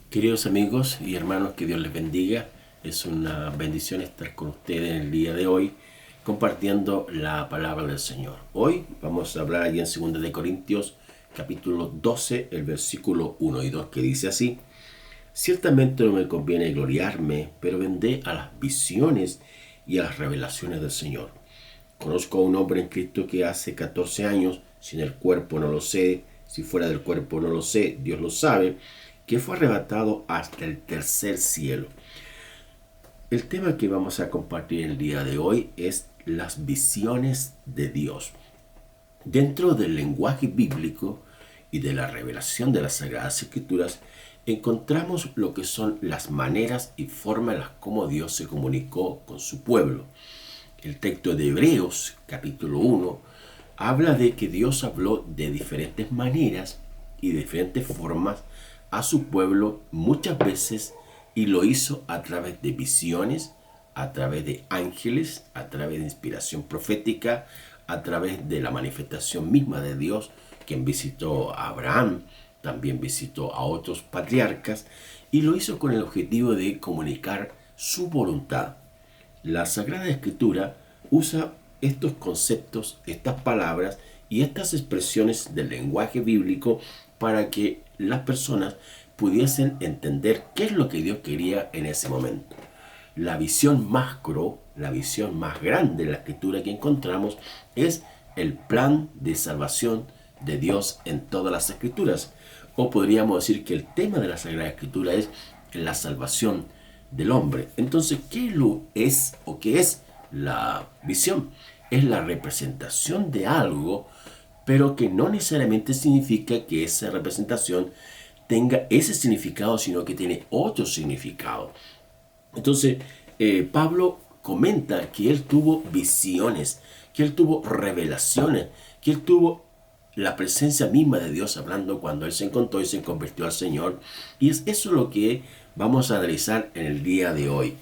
Queridos amigos y hermanos, que Dios les bendiga. Es una bendición estar con ustedes en el día de hoy compartiendo la palabra del Señor. Hoy vamos a hablar allí en 2 de Corintios capítulo 12, el versículo 1 y 2, que dice así: Ciertamente no me conviene gloriarme, pero vendré a las visiones y a las revelaciones del Señor. Conozco a un hombre en Cristo que hace 14 años, sin el cuerpo no lo sé, si fuera del cuerpo no lo sé, Dios lo sabe, que fue arrebatado hasta el tercer cielo. El tema que vamos a compartir el día de hoy es las visiones de Dios. Dentro del lenguaje bíblico y de la revelación de las Sagradas Escrituras, encontramos lo que son las maneras y formas en las cómo Dios se comunicó con su pueblo. El texto de Hebreos, capítulo 1, habla de que Dios habló de diferentes maneras y de diferentes formas a su pueblo muchas veces, y lo hizo a través de visiones, a través de ángeles, a través de inspiración profética, a través de la manifestación misma de Dios, quien visitó a Abraham, también visitó a otros patriarcas, y lo hizo con el objetivo de comunicar su voluntad. La Sagrada Escritura usa estos conceptos, estas palabras y estas expresiones del lenguaje bíblico para que las personas pudiesen entender qué es lo que Dios quería en ese momento. La visión macro, la visión más grande de la Escritura que encontramos es el plan de salvación de Dios en todas las Escrituras. O podríamos decir que el tema de la Sagrada Escritura es la salvación del hombre. Entonces, ¿qué lo es o qué es la visión? Es la representación de algo, pero que no necesariamente significa que esa representación tenga ese significado, sino que tiene otro significado. Entonces, Pablo comenta que él tuvo visiones, que él tuvo revelaciones, que él tuvo la presencia misma de Dios hablando cuando él se encontró y se convirtió al Señor. Y es eso lo que vamos a analizar en el día de hoy.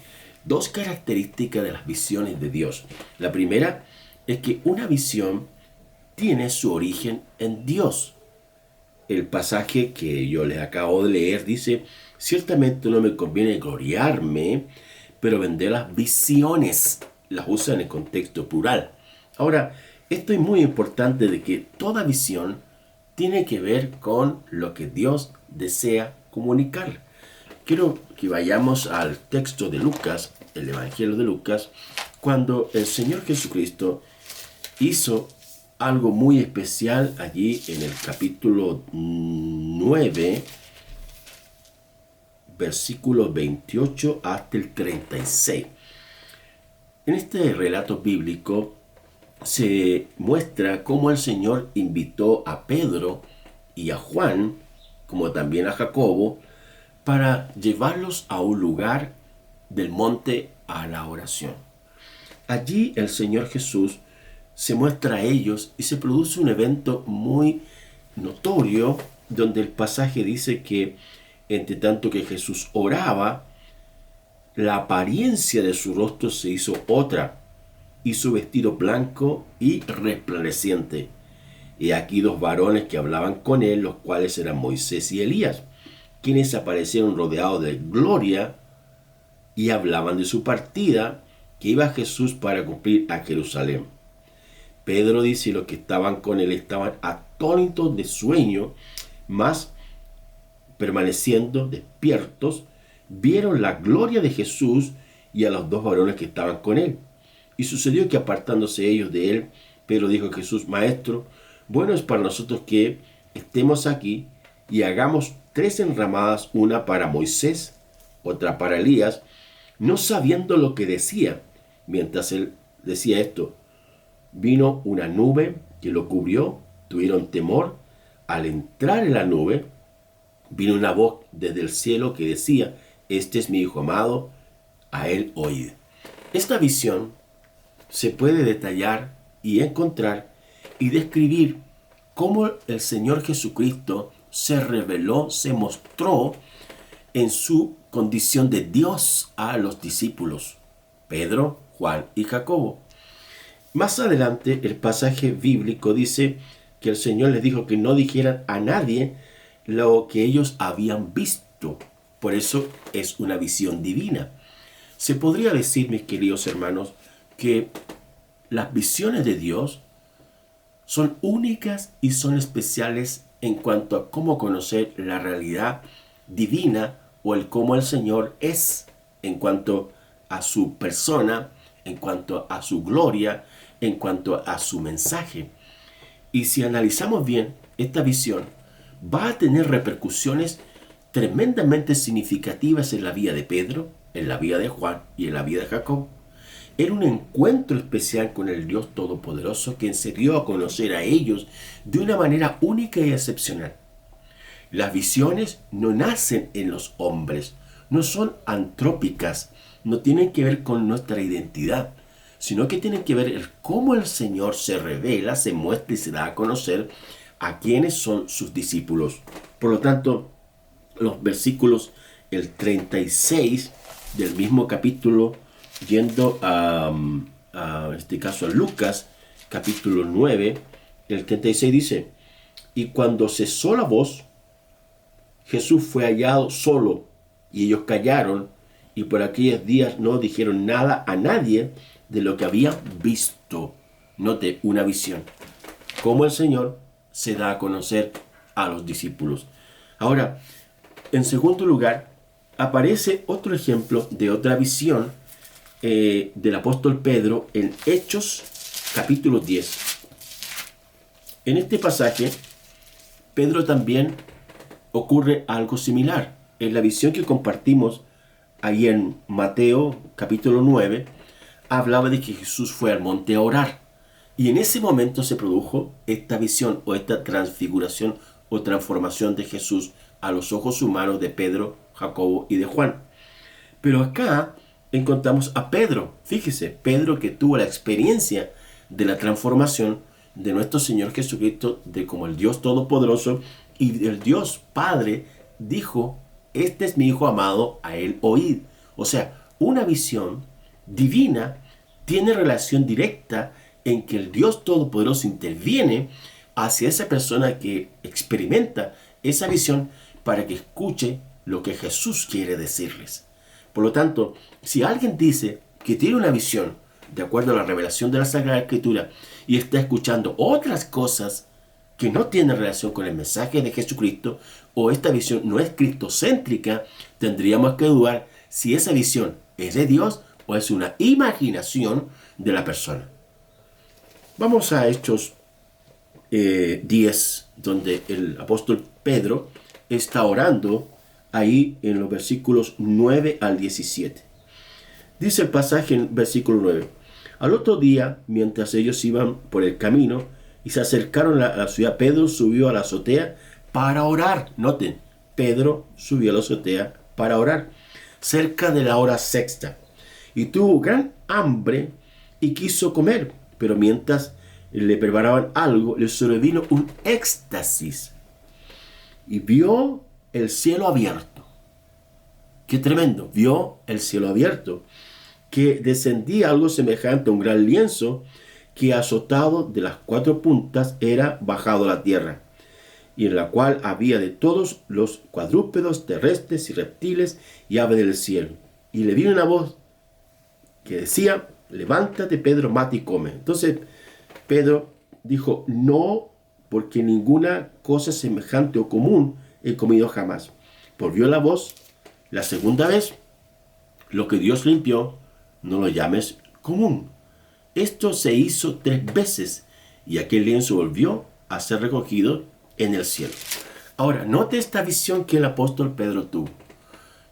Dos características de las visiones de Dios. La primera es que una visión tiene su origen en Dios. El pasaje que yo les acabo de leer dice: ciertamente no me conviene gloriarme, pero vender las visiones. Las usa en el contexto plural. Ahora, esto es muy importante, de que toda visión tiene que ver con lo que Dios desea comunicar. Quiero que vayamos al texto de Lucas, el Evangelio de Lucas, cuando el Señor Jesucristo hizo algo muy especial allí en el capítulo 9, versículo 28 hasta el 36. En este relato bíblico se muestra cómo el Señor invitó a Pedro y a Juan, como también a Jacobo, para llevarlos a un lugar del monte a la oración. Allí el Señor Jesús se muestra a ellos y se produce un evento muy notorio, donde el pasaje dice que entre tanto que Jesús oraba, la apariencia de su rostro se hizo otra, y su vestido blanco y resplandeciente. Y aquí dos varones que hablaban con él, los cuales eran Moisés y Elías, quienes aparecieron rodeados de gloria y hablaban de su partida, que iba Jesús para cumplir a Jerusalén. Pedro dice, y los que estaban con él estaban atónitos de sueño, mas permaneciendo despiertos, vieron la gloria de Jesús y a los dos varones que estaban con él. Y sucedió que, apartándose ellos de él, Pedro dijo a Jesús: Maestro, bueno es para nosotros que estemos aquí y hagamos 3 enramadas, una para Moisés, otra para Elías, no sabiendo lo que decía. Mientras él decía esto, vino una nube que lo cubrió, tuvieron temor. Al entrar en la nube, vino una voz desde el cielo que decía: Este es mi Hijo amado, a él oíd. Esta visión se puede detallar y encontrar y describir cómo el Señor Jesucristo se reveló, se mostró en su condición de Dios a los discípulos, Pedro, Juan y Jacobo. Más adelante el pasaje bíblico dice que el Señor les dijo que no dijeran a nadie lo que ellos habían visto. Por eso es una visión divina. Se podría decir, mis queridos hermanos, que las visiones de Dios son únicas y son especiales en cuanto a cómo conocer la realidad divina o el cómo el Señor es en cuanto a su persona, en cuanto a su gloria, en cuanto a su mensaje. Y si analizamos bien, esta visión va a tener repercusiones tremendamente significativas en la vida de Pedro, en la vida de Juan y en la vida de Jacob. Era un encuentro especial con el Dios Todopoderoso, quien se dio a conocer a ellos de una manera única y excepcional. Las visiones no nacen en los hombres, no son antrópicas, no tienen que ver con nuestra identidad, sino que tienen que ver en cómo el Señor se revela, se muestra y se da a conocer a quienes son sus discípulos. Por lo tanto, los versículos, el 36 del mismo capítulo, yendo en este caso a Lucas, capítulo 9, el 36 dice: y cuando cesó la voz, Jesús fue hallado solo, y ellos callaron, y por aquellos días no dijeron nada a nadie de lo que habían visto. Note, una visión. Cómo el Señor se da a conocer a los discípulos. Ahora, en segundo lugar, aparece otro ejemplo de otra visión del apóstol Pedro en Hechos capítulo 10. En este pasaje, Pedro también ocurre algo similar. En la visión que compartimos ahí en Mateo capítulo 9, hablaba de que Jesús fue al monte a orar. Y en ese momento se produjo esta visión o esta transfiguración o transformación de Jesús a los ojos humanos de Pedro, Jacobo y de Juan. Pero acá encontramos a Pedro. Fíjese, Pedro que tuvo la experiencia de la transformación de nuestro Señor Jesucristo, de como el Dios Todopoderoso y el Dios Padre dijo: este es mi Hijo amado, a él oíd. O sea, una visión divina tiene relación directa en que el Dios Todopoderoso interviene hacia esa persona que experimenta esa visión para que escuche lo que Jesús quiere decirles. Por lo tanto, si alguien dice que tiene una visión de acuerdo a la revelación de la Sagrada Escritura y está escuchando otras cosas que no tienen relación con el mensaje de Jesucristo, o esta visión no es cristocéntrica, tendríamos que dudar si esa visión es de Dios o es una imaginación de la persona. Vamos a Hechos 10, donde el apóstol Pedro está orando ahí en los versículos 9 al 17. Dice el pasaje en versículo 9: al otro día, mientras ellos iban por el camino y se acercaron a la ciudad, Pedro subió a la azotea para orar. Noten, Pedro subió a la azotea para orar, cerca de la hora sexta, y tuvo gran hambre y quiso comer, pero mientras le preparaban algo, le sobrevino un éxtasis y vio el cielo abierto. ¡Qué tremendo! Vio el cielo abierto, que descendía algo semejante a un gran lienzo que, azotado de las cuatro puntas, era bajado a la tierra, y en la cual había de todos los cuadrúpedos terrestres y reptiles y aves del cielo. Y le vino una voz que decía: levántate, Pedro, mata y come. Entonces Pedro dijo: no, porque ninguna cosa semejante o común he comido jamás. Volvió la voz la segunda vez: lo que Dios limpió, no lo llames común. Esto se hizo 3 veces, y aquel lienzo volvió a ser recogido en el cielo. Ahora, note esta visión que el apóstol Pedro tuvo.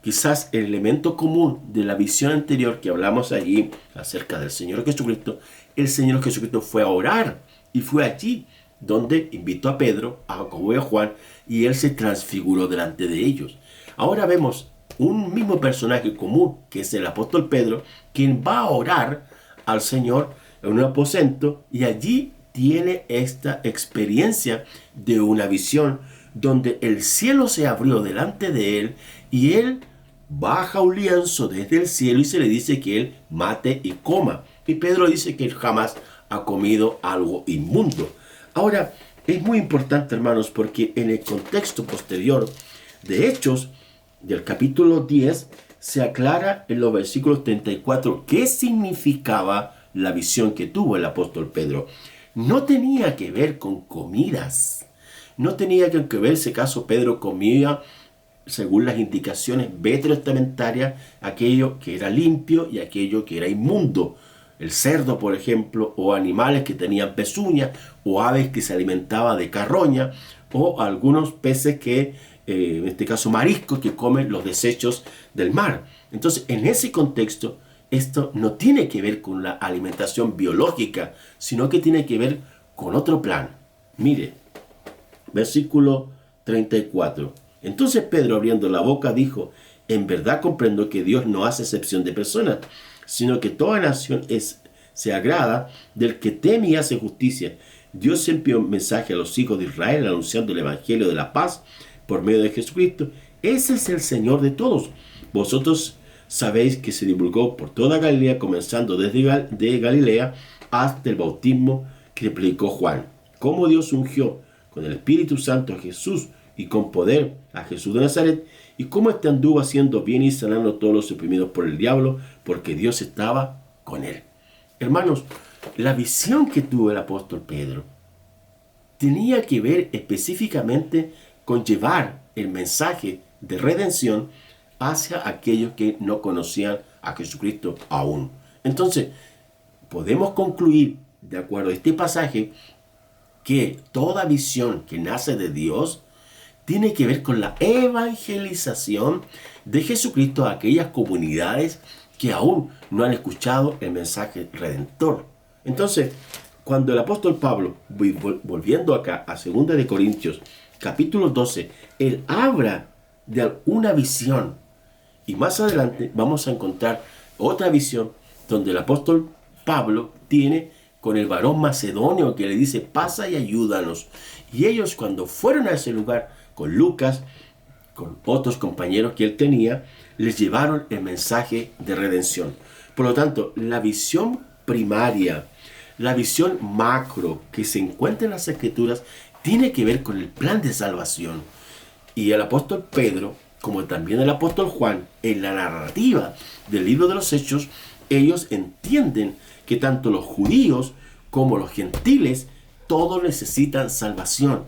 Quizás el elemento común de la visión anterior que hablamos allí acerca del Señor Jesucristo, el Señor Jesucristo fue a orar, y fue allí donde invitó a Pedro, a Jacobo y a Juan, y él se transfiguró delante de ellos. Ahora vemos un mismo personaje común, que es el apóstol Pedro, quien va a orar al Señor en un aposento, y allí tiene esta experiencia de una visión donde el cielo se abrió delante de él y él baja un lienzo desde el cielo y se le dice que él mate y coma. Y Pedro dice que él jamás ha comido algo inmundo. Ahora, es muy importante, hermanos, porque en el contexto posterior de Hechos, del capítulo 10 se aclara en los versículos 34 qué significaba la visión que tuvo el apóstol Pedro. No tenía que ver con comidas. No tenía que ver si acaso Pedro comía, según las indicaciones veterotestamentarias, aquello que era limpio y aquello que era inmundo. El cerdo, por ejemplo, o animales que tenían pezuñas, o aves que se alimentaban de carroña, o algunos peces que, en este caso mariscos, que comen los desechos del mar. Entonces, en ese contexto, esto no tiene que ver con la alimentación biológica, sino que tiene que ver con otro plan. Mire, versículo 34. Entonces Pedro, abriendo la boca, dijo: en verdad comprendo que Dios no hace excepción de personas, sino que toda nación se agrada del que teme y hace justicia. Dios envió un mensaje a los hijos de Israel anunciando el evangelio de la paz por medio de Jesucristo. Ese es el Señor de todos. Vosotros sabéis que se divulgó por toda Galilea, comenzando desde de Galilea hasta el bautismo que predicó Juan, cómo Dios ungió con el Espíritu Santo a Jesús y con poder a Jesús de Nazaret, y cómo éste anduvo haciendo bien y sanando a todos los oprimidos por el diablo, porque Dios estaba con él. Hermanos, la visión que tuvo el apóstol Pedro tenía que ver específicamente con llevar el mensaje de redención hacia aquellos que no conocían a Jesucristo aún. Entonces, podemos concluir, de acuerdo a este pasaje, que toda visión que nace de Dios tiene que ver con la evangelización de Jesucristo a aquellas comunidades que aún no han escuchado el mensaje redentor. Entonces, cuando el apóstol Pablo, volviendo acá a 2 de Corintios, capítulo 12, él habla de una visión. Y más adelante vamos a encontrar otra visión donde el apóstol Pablo tiene con el varón macedonio que le dice: pasa y ayúdanos. Y ellos, cuando fueron a ese lugar con Lucas, con otros compañeros que él tenía, les llevaron el mensaje de redención. Por lo tanto, la visión primaria, la visión macro que se encuentra en las Escrituras, tiene que ver con el plan de salvación. Y el apóstol Pedro, como también el apóstol Juan, en la narrativa del libro de los Hechos, ellos entienden que tanto los judíos como los gentiles, todos necesitan salvación,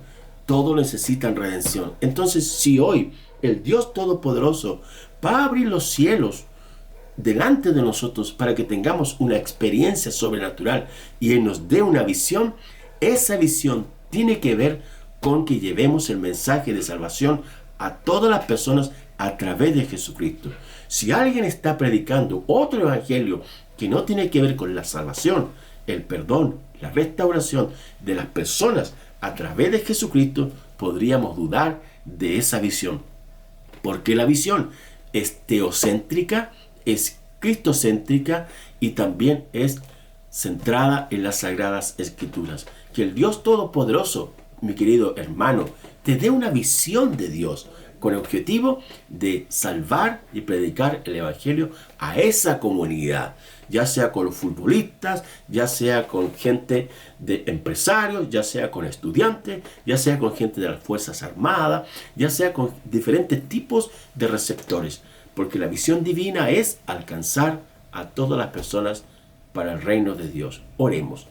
todos necesitan redención. Entonces, si hoy el Dios Todopoderoso va a abrir los cielos delante de nosotros para que tengamos una experiencia sobrenatural y Él nos dé una visión, esa visión tiene que ver con que llevemos el mensaje de salvación a todas las personas a través de Jesucristo. Si alguien está predicando otro evangelio que no tiene que ver con la salvación, el perdón, la restauración de las personas a través de Jesucristo, podríamos dudar de esa visión. Porque la visión es teocéntrica, es cristocéntrica y también es centrada en las Sagradas Escrituras. Que el Dios Todopoderoso, mi querido hermano, te dé una visión de Dios con el objetivo de salvar y predicar el Evangelio a esa comunidad, ya sea con los futbolistas, ya sea con gente de empresarios, ya sea con estudiantes, ya sea con gente de las Fuerzas Armadas, ya sea con diferentes tipos de receptores, porque la visión divina es alcanzar a todas las personas para el reino de Dios. Oremos.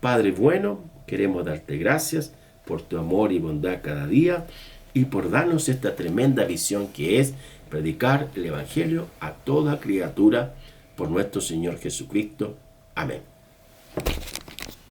Padre bueno, queremos darte gracias por tu amor y bondad cada día y por darnos esta tremenda visión que es predicar el Evangelio a toda criatura por nuestro Señor Jesucristo. Amén.